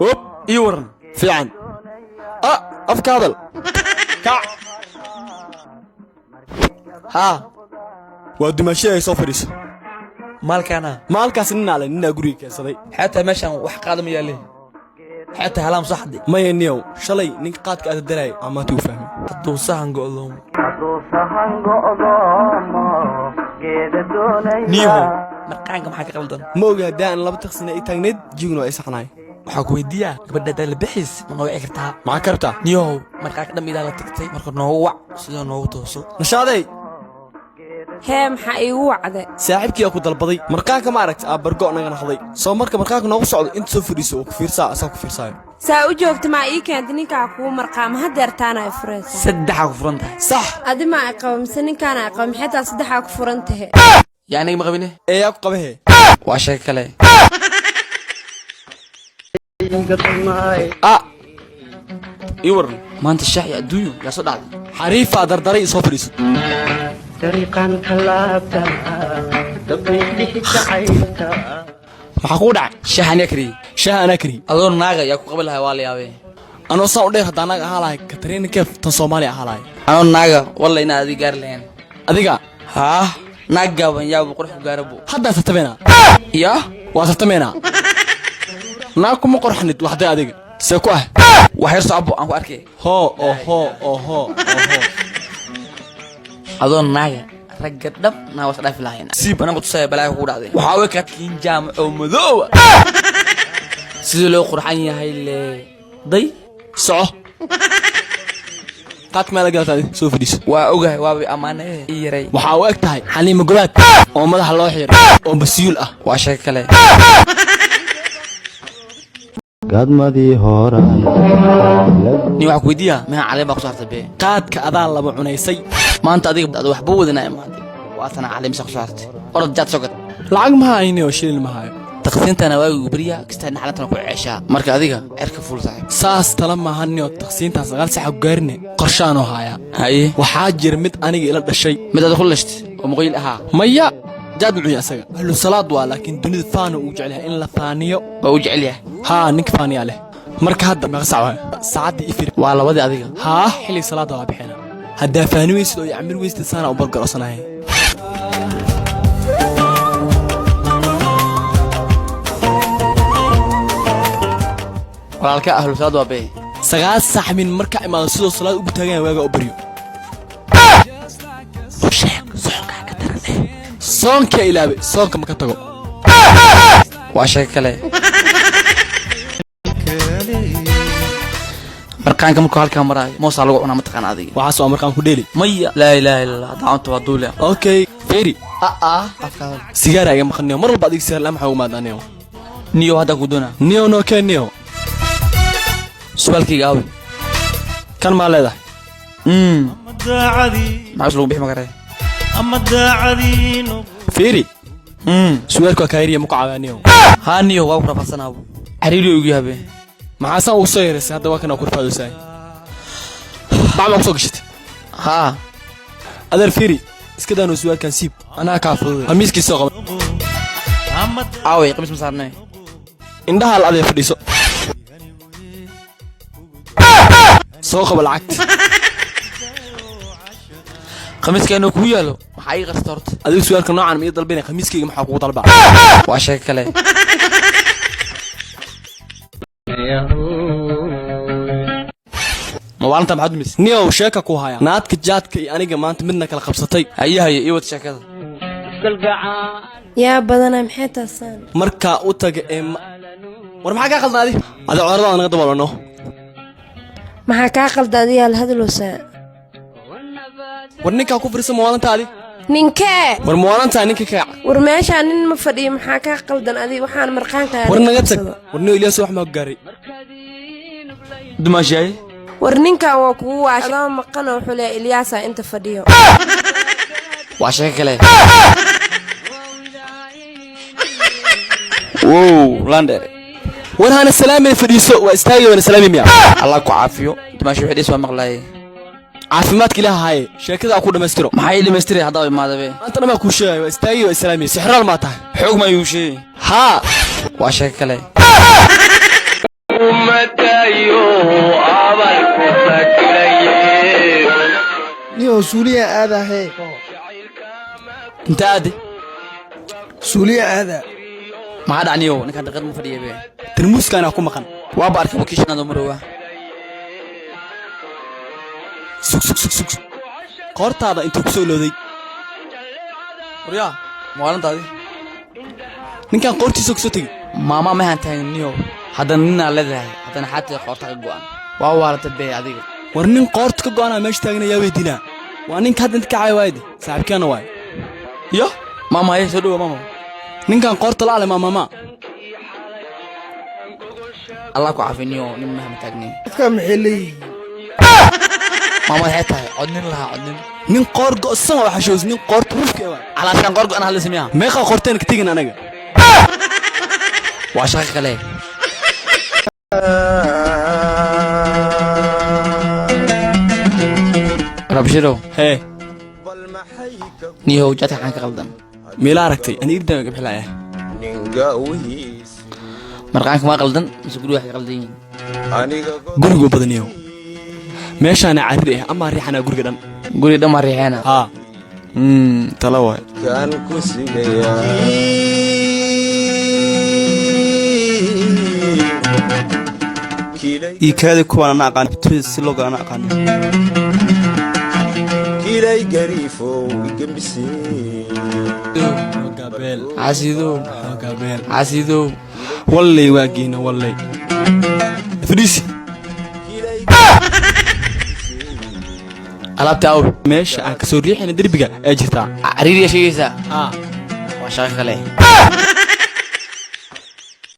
هوب يورن في عن أفكار كع ها ودمشي صفريس مالك أنا مالكاس إننا على إننا قريك يا صديق حتى مشان وحقادم يالي حتى هلام صحدي ما ينيو شلي نك قادك أتدري أما توفهم حدو سهن قولهم نيو مرقانك محاك قلدن موجه دان لبا تخسنا إيه تجند جيونو إيه سقناي waxaa ku weydiiyaa gabadha dalbixis ma noo wici kartaa ما كرتا niyow markaa ka dhammidaa la tagtay marka noogu wac sidoo noogu tooso نشاطي hee maxaa iigu wacday saaxiibkii ku dalbaday markaanka ma aragtay bargo naga naxday soo markaanka noogu socdo inta soo fadhiiso oo ku fiirsaa asaa ku fiirsaayo saa u joogta ma ii keentay ninkaa kugu marqaama hadeertaana ay furaysa saddexa ku furan tahay sax adi ma ay qabo mise ninkaana ay qabo maxay taa saddexaa ku furan tahay yaa aniga ma qabine eeyaa ku qabahe waa sheeg kale يورن maanta shax iyo adduunyo yaa soo dhacday حريفة دردري soo fadhiiso طريقان كلابتا دبيلي شعيتا maxaa ku dhacay shax aniga kariyey shaah ana kari adoo naaga yaa ku qaban lahay waa la yaabee anoo saa u dheer haddaan naga ahaa lahay Katarina Keef tan Soomaali ahaa lahay anoo naaga walla inaad adiga gaari lahayn adiga haa naag gaaban yaaba qurux ku gaarabo hadda satabena yaa waa satamena naag kuma qorxnid waxday adiga see ku ah wax yar socbo aan ku arkay ho adoo naaga ragga dhab naa was dhaafi lahayn siib anagu tusay balaa ku dhacday waxa way ka tiin jaamaco madow sidoo loo qurxan yahay le day soco qaad meel galtaadi soo fadhiiso waa ogahay waa amaane yaray waxa uu eg tahay xaliimo gobaad oo madaxa loo xiray oo basiil ah waa shay kale قدمدي هورا ni wax ku weydiiyaa ma caleem baa ku saartay bee qaadka adaa laba cunaysay maanta adiga ad wax buu wadana imaatay waa sana caleem sax saartay orod jaad sogad lacag ma hayni oo shilin ma hayo taqsiintana waa ugu bariya kastaa naxalantana ku ceeshaa marka adiga cirka fuul saaxib saas tala ma hanni oo taqsiinta 9 saac gaarne qorshaan oo haya haye waxaa jir mid aniga ila dhashay mid aad khulashti oo muqayl ahaa maya jaad muxuu asaga ahlu salaad waa laakiin dunida faano uu jecel yahay in la faaniyo oo uu jecel yahay ha ninka faaniya leh marka hadda ma saaco saacadii ifir waa labadii adiga ha xilli salaada waa bixina hadda faani weysid oo yacmir weysid sana u bargarosanahay walaalka ahlu salaad waa bee 9 saac min marka imaado sidoo salaad ugu taagan waaga u bariyo soonka ilaabe soonka ma ka tago waa shay kale markaanka markuu halkaa maraayo moosaa lagu cunaa mataqaan adiga waxaas waa markaan ku dheeli maya laa ilaaha illa allah daacunta waa duule okay feri afkaada sigaara iga maqniyo mar walba adiga sigaar lama xaw maadaniyo niyo hadda ku doona niyo no kenio su'aalkayga aawi kan ma leedahay maxaa lagu bixi magaray أما داعدين feri su'aalka kaariya ma ku caawaniyo haa niyo waa ku rafasanaabo xariiriyo ugu yaabee maxaa san u soo yeerisay hadda waa kana ku rafaadusay bacma ku soo gashatay haa adar feri iska daano su'aalkan siib anaa ka fududay khamiiskii soo qaba أما aaway qamis masaarnay indhaha la adeey fadhiiso soo qaba lacagta khamiiska inuu ku yaalo maxaa ii qarsta horta adiga su'aalka noocan ma ii dalbinay khamiiskayga maxaa kugu dalbaa waa shay kale ma waalanta maxaad mis niyow sheeka ku haya naadka jaadka iyo aniga maanta midna kala qabsatay haye ii wad sheekada yaa badana maxay taasaan markaa u taga ee war maxaa kaa qaldan adi coorada naga dabalano maxaa kaa qalda adigaa la hadloosaa war ninkaa ku firisan mawaalanta adi ninkee war mawaalanta ninka kaac war meeshaa nin ma fadhiyo maxaa kaa qaldan adi waxaan marqaanka war naga tag war niyo Ilyas wax ma gaaray dumaashay war ninkan waa kugu waashay adoo maqan oo wuxuu leeyahay Ilyasa inta fadhiyo waa shay kale wow lander war hana salaamay fadhiiso waa istaagay wana salaamay miya allah ku caafiyo dumaashay wixii soo maqlay caafimaadka ilaahay sheekada ku dhameystiro maxay dhameystire hadda imaadabe anta nama ku sheegay waa istaagay waa salaamay sixraal ma tahay xoog ma yuushay ha waa shay kale suuliya aada hee inta aadi suuliya aada maxaa dhacniyo ninkaan daqad ma fadhiya be tarmuuskaana ku maqan waaba arkay wakiishanaad marowa sug qoortaada intuu ku soo looday waryaa maalintaadi ninkaan qoortiisa ku soo tegey maama ma hantaagniyo haddana ninaa leedahay haddana xaatay qoorta ka go'an waa waalata bee adiga war nin qoorta ka go'anaa meesha taagnayaa weydinaa waa ninka hadda inta kacay waayde saaxiibkeena waay yo maama haye soo dhowa maama ninkaan qoorta la ale maamama allah ku cafiniyo nin mahama taagniyo dadka maxay leeyihiin maama waxay tahay codnin lahaa codnin nin qoor go'san oo xashoos nin qoorta rufkee waay calaashaan qoor go'an hadla sameeyaa meeqa qoorteen ka tegin anaga waa shaqo kale rabshiro hee niyow jadka xaan ka qaldan meela aragtay ani irdaa ka bixilaya marqaanka ma qaldan mise guri wax ka qaldan yihiin gurigu badaniyo meeshaana carir ah ama riixana guriga dhan guri dhan ma riixeena haa tala waay kan ku sigaya iikaadi kuwaan ana aqaan si loo galana aqaan kilay gariifow igambisi casiidow wallay waagiina wallay fadhiisi alaabta aw meesha aan ka soo riixayna derbiga ee jirtaa cariiriya sheegaysaa haa waa shaqo kale